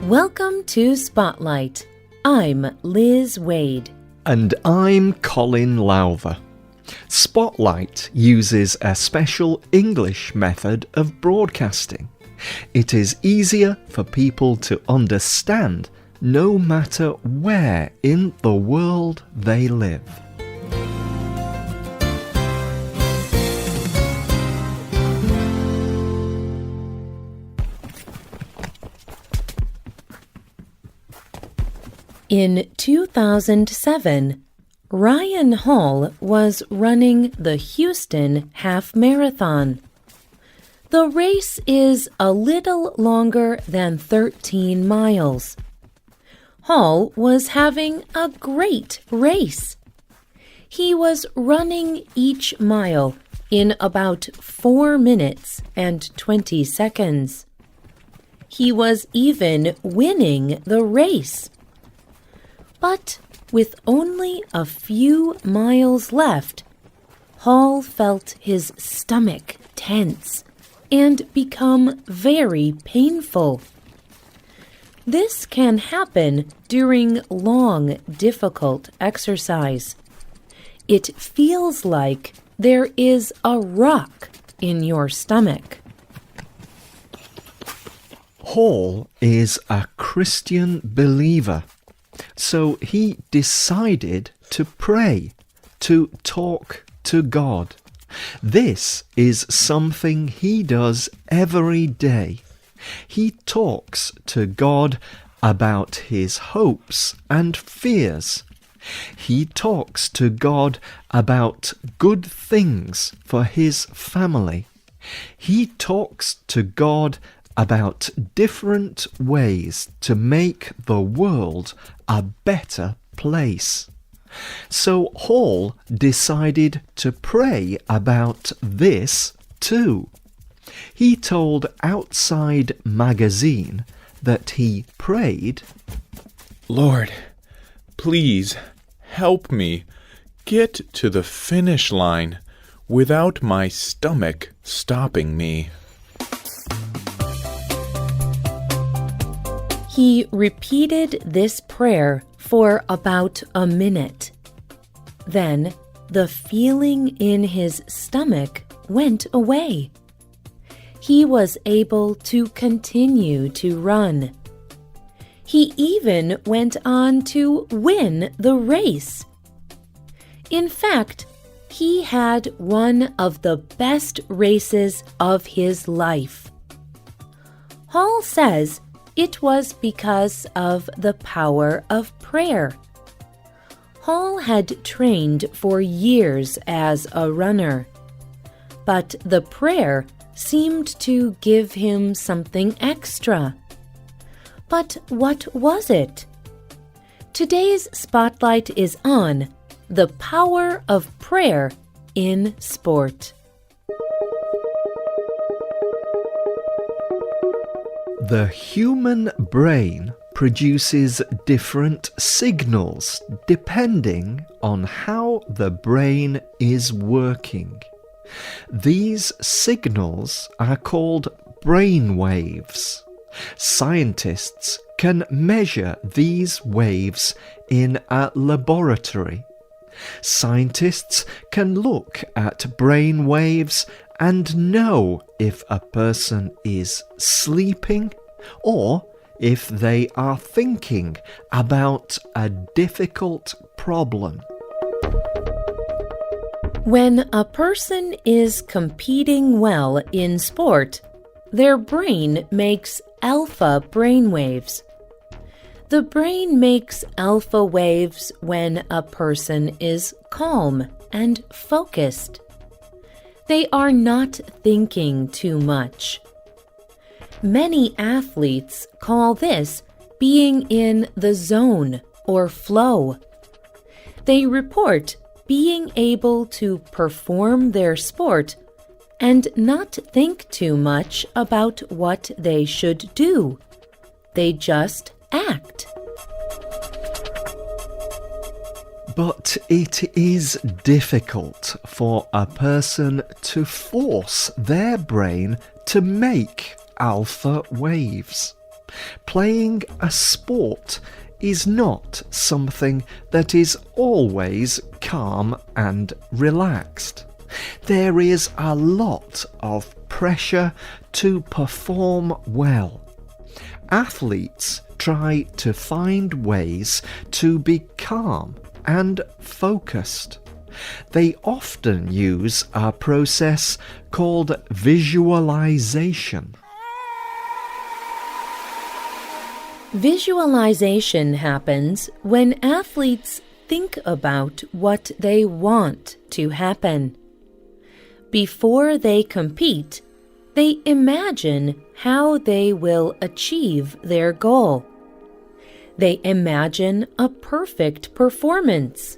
Welcome to Spotlight. I'm Liz Waid. And I'm Colin Lowther. Spotlight uses a special English method of broadcasting. It is easier for people to understand no matter where in the world they live. In 2007, Ryan Hall was running the Houston Half Marathon. The race is a little longer than 13 miles. Hall was having a great race. He was running each mile in about 4 minutes and 20 seconds. He was even winning the race. But with only a few miles left, Hall felt his stomach tense and become very painful. This can happen during long, difficult exercise. It feels like there is a rock in your stomach. Hall is a Christian believer. So he decided to pray, to talk to God. This is something he does every day. He talks to God about his hopes and fears. He talks to God about good things for his family. He talks to God about different ways to make the world a better place. So Hall decided to pray about this too. He told Outside Magazine that he prayed, "Lord, please help me get to the finish line without my stomach stopping me." He repeated this prayer for about a minute. Then the feeling in his stomach went away. He was able to continue to run. He even went on to win the race. In fact, he had one of the best races of his life. Hall says it was because of the power of prayer. Hall had trained for years as a runner, but the prayer seemed to give him something extra. But what was it? Today's spotlight is on the power of prayer in sport. The human brain produces different signals depending on how the brain is working. These signals are called brainwaves. Scientists can measure these waves in a laboratory. Scientists can look at brain waves and know if a person is sleeping or if they are thinking about a difficult problem. When a person is competing well in sport, their brain makes alpha brainwaves. The brain makes alpha waves when a person is calm and focused. They are not thinking too much. Many athletes call this being in the zone or flow. They report being able to perform their sport and not think too much about what they should do. They just act. But it is difficult for a person to force their brain to make alpha waves. Playing a sport is not something that is always calm and relaxed. There is a lot of pressure to perform well. Athletes try to find ways to be calm and focused. They often use a process called visualization. Visualization happens when athletes think about what they want to happen. Before they compete, they imagine how they will achieve their goal. They imagine a perfect performance.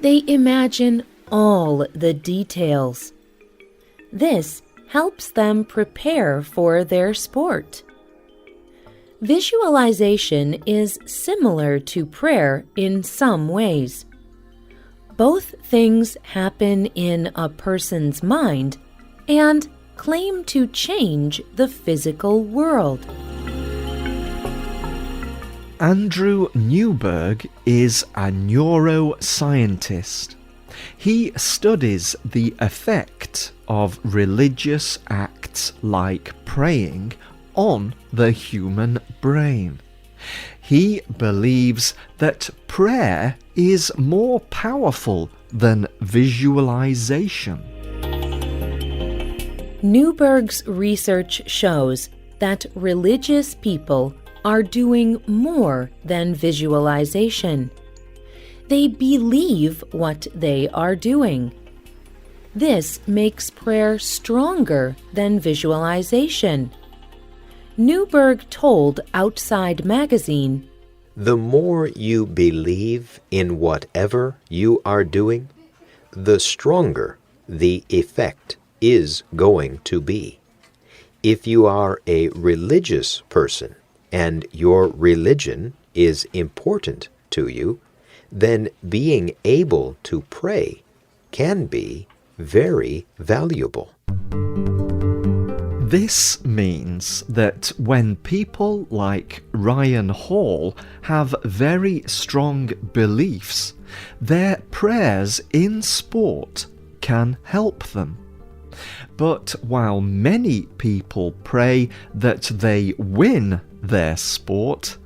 They imagine all the details. This helps them prepare for their sport. Visualization is similar to prayer in some ways. Both things happen in a person's mind and claim to change the physical world. Andrew Newberg is a neuroscientist. He studies the effect of religious acts like praying on the human brain. He believes that prayer is more powerful than visualization. Newberg's research shows that religious people are doing more than visualization. They believe what they are doing. This makes prayer stronger than visualization. Newberg told Outside Magazine, "The more you believe in whatever you are doing, the stronger the effect is going to be. If you are a religious person and your religion is important to you, then being able to pray can be very valuable." This means that when people like Ryan Hall have very strong beliefs, their prayers in sport can help them. But while many people pray that they win their sport,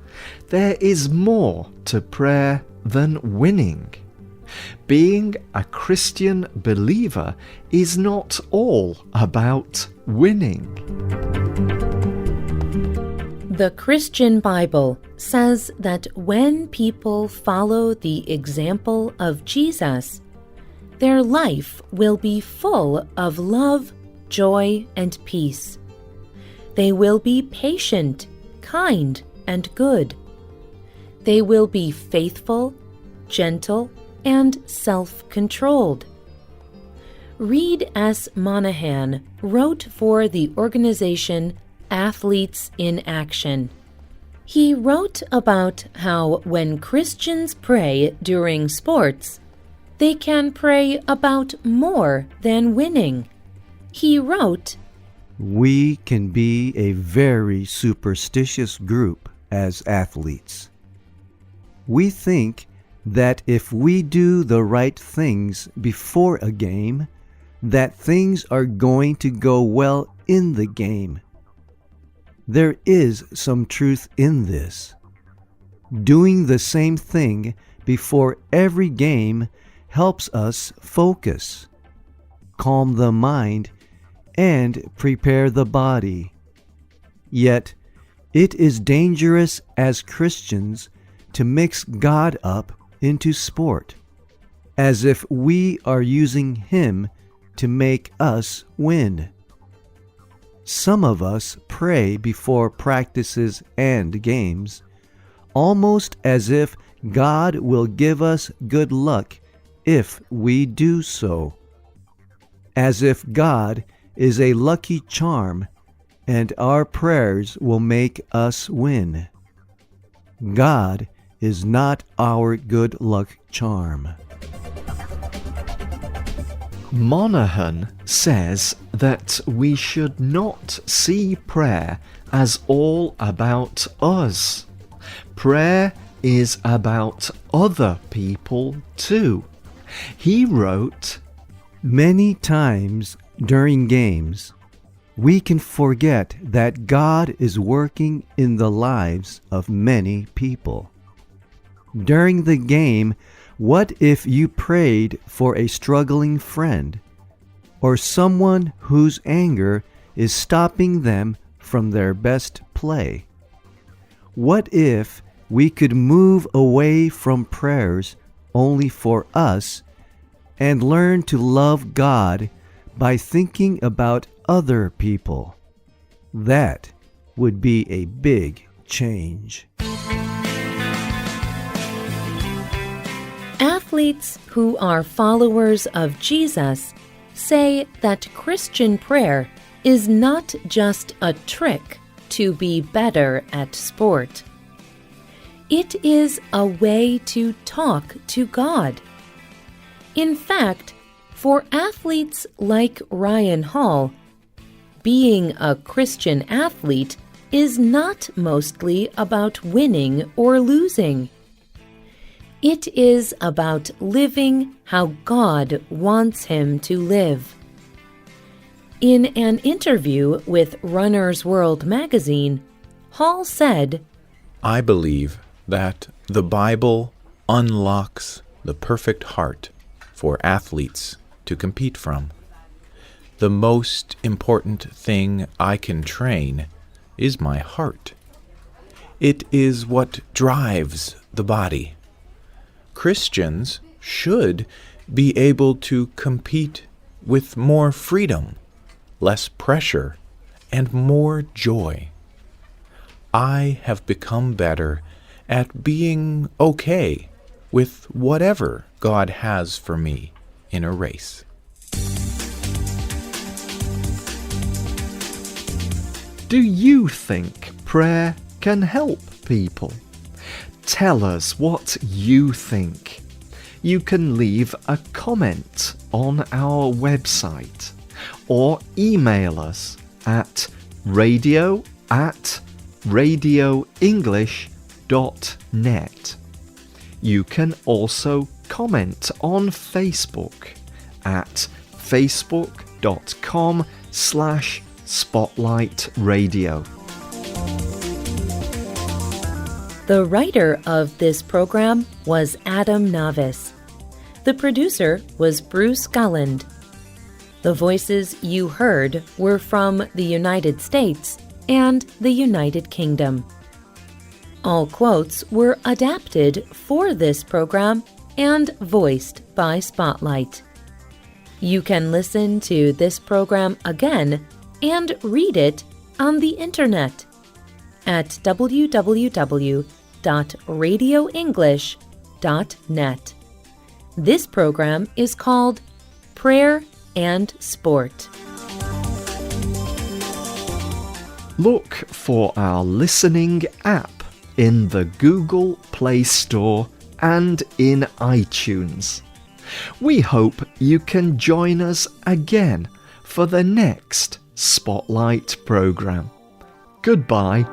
there is more to prayer than winning. Being a Christian believer is not all about winning. The Christian Bible says that when people follow the example of Jesus, their life will be full of love, joy, and peace. They will be patient, kind, and good. They will be faithful, gentle, and self-controlled. Reed S. Monahan wrote for the organization Athletes in Action. He wrote about how when Christians pray during sports, they can pray about more than winning. He wrote, "We can be a very superstitious group as athletes. We think that if we do the right things before a game, that things are going to go well in the game. There is some truth in this. Doing the same thing before every game helps us focus, calm the mind, and prepare the body. Yet, it is dangerous as Christians to mix God up into sport, as if we are using Him to make us win. Some of us pray before practices and games, almost as if God will give us good luck if we do so, as if God is a lucky charm and our prayers will make us win. God is not our good luck charm. Monaghan says that we should not see prayer as all about us. Prayer is about other people too. He wrote, Many times during games, we can forget that God is working in the lives of many people. During the game, what if you prayed for a struggling friend or someone whose anger is stopping them from their best play? What if we could move away from prayers only for us and learn to love God by thinking about other people? That would be a big change. Athletes who are followers of Jesus say that Christian prayer is not just a trick to be better at sport. It is a way to talk to God. In fact, for athletes like Ryan Hall, being a Christian athlete is not mostly about winning or losing. It is about living how God wants him to live. In an interview with Runner's World magazine, Hall said, I believe that the Bible unlocks the perfect heart for athletes to compete from. The most important thing I can train is my heart. It is what drives the body. Christians should be able to compete with more freedom, less pressure, and more joy. I have become better at being okay with whatever God has for me in a race. do you think prayer can help people? Tell us what you think. You can leave a comment on our website or email us at radio@radioenglish.net. You can also comment on Facebook at facebook.com/spotlightradio. The writer of this program was Adam Navis. The producer was Bruce Gulland. The voices you heard were from the United States and the United Kingdom. All quotes were adapted for this program and voiced by Spotlight. You can listen to this program again and read it on the internet at www.radioenglish.net. This program is called Prayer and Sport. Look for our listening app in the Google Play Store and in iTunes. We hope you can join us again for the next Spotlight program. Goodbye.